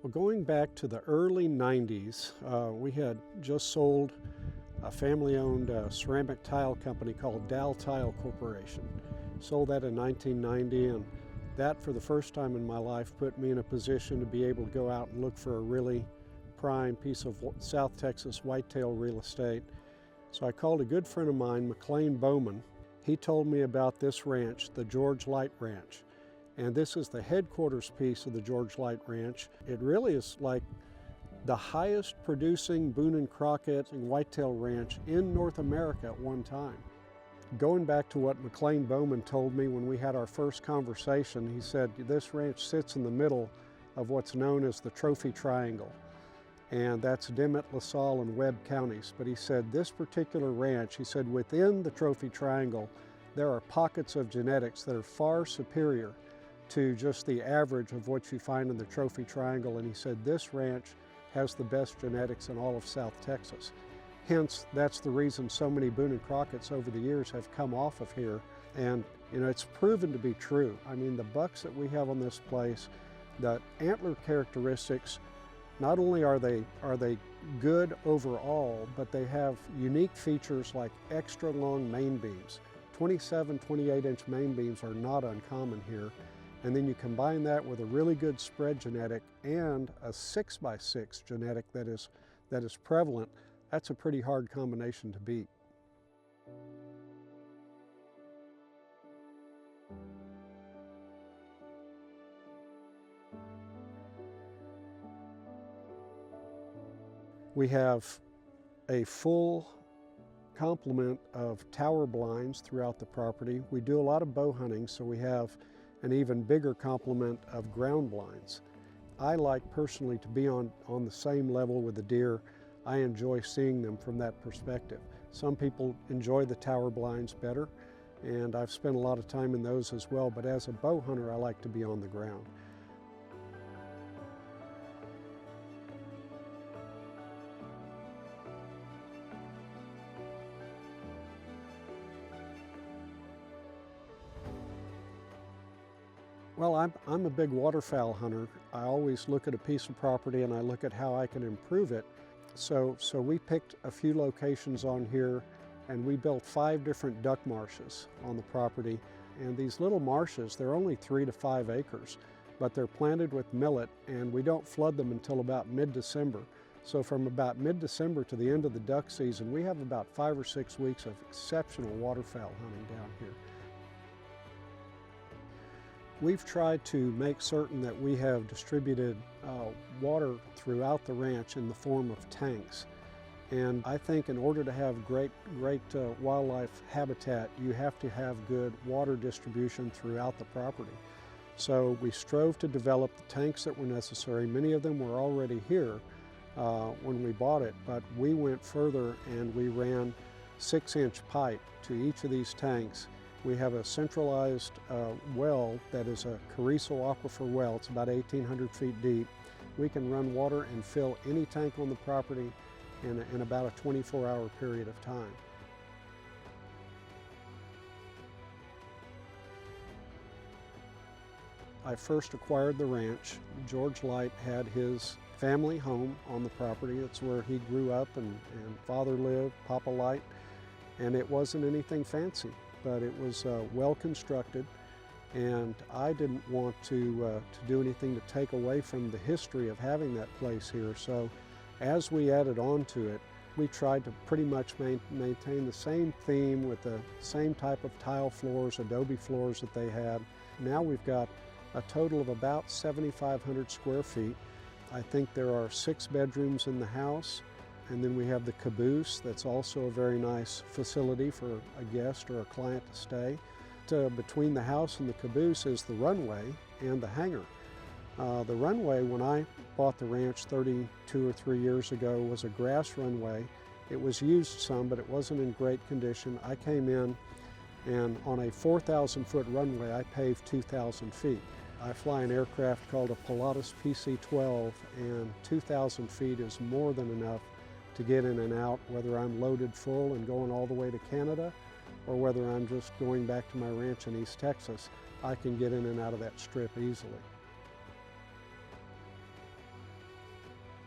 Well, going back to the early 90s, we had just sold a family-owned ceramic tile company called Dow Tile Corporation. Sold that in 1990, and that for the first time in my life put me in a position to be able to go out and look for a really prime piece of South Texas whitetail real estate. So I called a good friend of mine, McLean Bowman. He told me about this ranch, the George Light Ranch. And this is the headquarters piece of the George Light Ranch. It really is like the highest producing Boone & Crockett whitetail ranch in North America at one time. Going back to what McLean Bowman told me when we had our first conversation, he said this ranch sits in the middle of what's known as the Trophy Triangle. And that's Dimmit, LaSalle, and Webb counties. But he said this particular ranch, he said within the Trophy Triangle, there are pockets of genetics that are far superior to just the average of what you find in the Trophy Triangle. And he said this ranch has the best genetics in all of South Texas. Hence, that's the reason so many Boone & Crockett's over the years have come off of here. And you know, it's proven to be true. I mean, the bucks that we have on this place, the antler characteristics, not only are they good overall, but they have unique features like extra long main beams. 27, 28-inch main beams are not uncommon here. And then you combine that with a really good spread genetic and a 6x6 genetic that is prevalent. That's a pretty hard combination to beat. We have a full complement of tower blinds throughout the property. We do a lot of bow hunting, so we have an even bigger complement of ground blinds. I like personally to be on the same level with the deer. I enjoy seeing them from that perspective. Some people enjoy the tower blinds better, and I've spent a lot of time in those as well, but as a bow hunter, I like to be on the ground. Well, I'm a big waterfowl hunter. I always look at a piece of property and I look at how I can improve it. So we picked a few locations on here and we built 5 different duck marshes on the property. And these little marshes, they're only 3 to 5 acres, but they're planted with millet and we don't flood them until about mid-December. So from about mid-December to the end of the duck season, we have about 5 or 6 weeks of exceptional waterfowl hunting down here. We've tried to make certain that we have distributed water throughout the ranch in the form of tanks. And I think in order to have great wildlife habitat, you have to have good water distribution throughout the property. So we strove to develop the tanks that were necessary. Many of them were already here when we bought it, but we went further and we ran 6-inch pipe to each of these tanks. We have a centralized well that is a Carrizo aquifer well. It's about 1,800 feet deep. We can run water and fill any tank on the property in about a 24-hour period of time. I first acquired the ranch. George Light had his family home on the property. It's where he grew up and father lived, Papa Light, and it wasn't anything fancy, but it was well constructed, and I didn't want to do anything to take away from the history of having that place here. So as we added on to it, we tried to pretty much maintain the same theme with the same type of tile floors, adobe floors that they had. Now we've got a total of about 7,500 square feet. I think there are 6 bedrooms in the house. And then we have the caboose. That's also a very nice facility for a guest or a client to stay. Between the house and the caboose is the runway and the hangar. The runway, when I bought the ranch 32 or 3 years ago, was a grass runway. It was used some, but it wasn't in great condition. I came in and on a 4,000-foot runway, I paved 2,000 feet. I fly an aircraft called a Pilatus PC-12, and 2,000 feet is more than enough to get in and out, whether I'm loaded full and going all the way to Canada or whether I'm just going back to my ranch in East Texas. I can get in and out of that strip easily.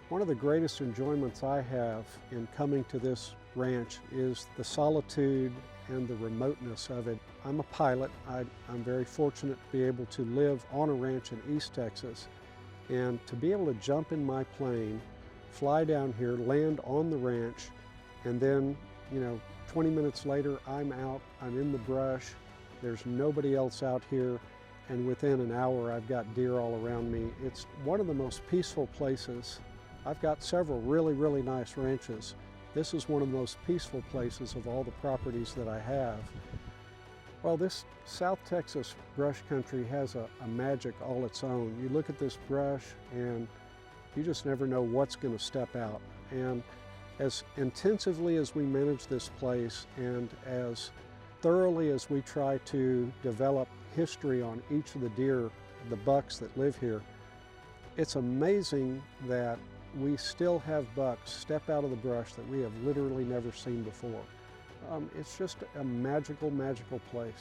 One of the greatest enjoyments I have in coming to this ranch is the solitude and the remoteness of it. I'm a pilot. I'm very fortunate to be able to live on a ranch in East Texas, and to be able to jump in my plane, fly down here, land on the ranch, and then, 20 minutes later I'm out, I'm in the brush, there's nobody else out here, and within an hour I've got deer all around me. It's one of the most peaceful places. I've got several really nice ranches. This is one of the most peaceful places of all the properties that I have. Well, this South Texas brush country has a magic all its own. You look at this brush and you just never know what's going to step out. And as intensively as we manage this place and as thoroughly as we try to develop history on each of the deer, the bucks that live here, it's amazing that we still have bucks step out of the brush that we have literally never seen before. It's just a magical place.